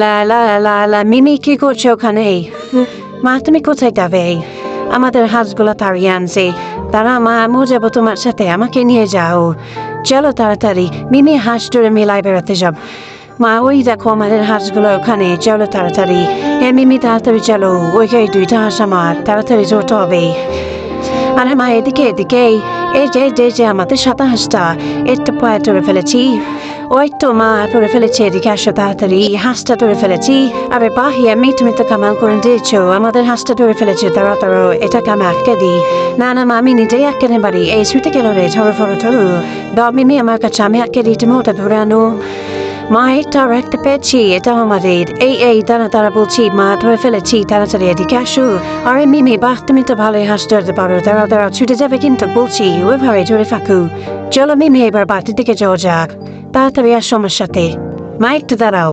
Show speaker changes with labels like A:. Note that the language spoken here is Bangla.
A: লা লা লা লা মিমি কি করছো ওখানে? মা তুমি কোথায় যাবে? আমাদের হাঁসগুলো তাড়িয়ে আনছে। তারা মা আমিও যাবো তোমার সাথে, আমাকে নিয়ে যাও। চলো তাড়াতাড়ি, মিমি হাঁস ধরে মেলায় বেড়াতে যাব। মা ওই দেখো আমাদের হাঁসগুলো ওখানে, চলো তাড়াতাড়ি। মিমি তাড়াতাড়ি চলো, ওইখানে দুইটা হাঁস আমার, তাড়াতাড়ি ধরতে হবে। আরে মা এদিকে এদিকে, এই যে আমাদের সাদা হাঁসটা, একটা পায়ে ধরে ফেলেছি। ওই তো মা ধরে ফেলেছি, এদিকে আসো তাড়াতাড়ি, হাঁসটা ধরে ফেলেছি। আরে বাহ আমি, তুমি তো কামাল করে দিয়েছো, আমাদের হাঁসটা ধরে ফেলেছে, তাড়াতাড়ি এটাকে আমি আটকে দিই। না না মা আমি নিজেই আটকে নে পারি, এই শুতে গেল রে, ধরো দাও মিমি আমার কাছে, আমি আটকে দিই, তুমি ওটা ধরে আনো। মা এটা রাখতে পেরেছি, এটাও আমাদের। এই তারা বলছি, মা ধরে ফেলেছি, তাড়াতাড়ি এদিকে আসো। আরে মিমি বাহ তুমি তো ভালোই হাঁস ধরতে পারো, দাঁড়াও ছুটে যাবে কিন্তু বলছি, ওইভাবে ধরে থাকু। চলো মিমি এবার বাড়ির দিকে যাওয়া যাক, তাড়াতাড়ি আসো আমার সাথে। মা একটু দাঁড়াও।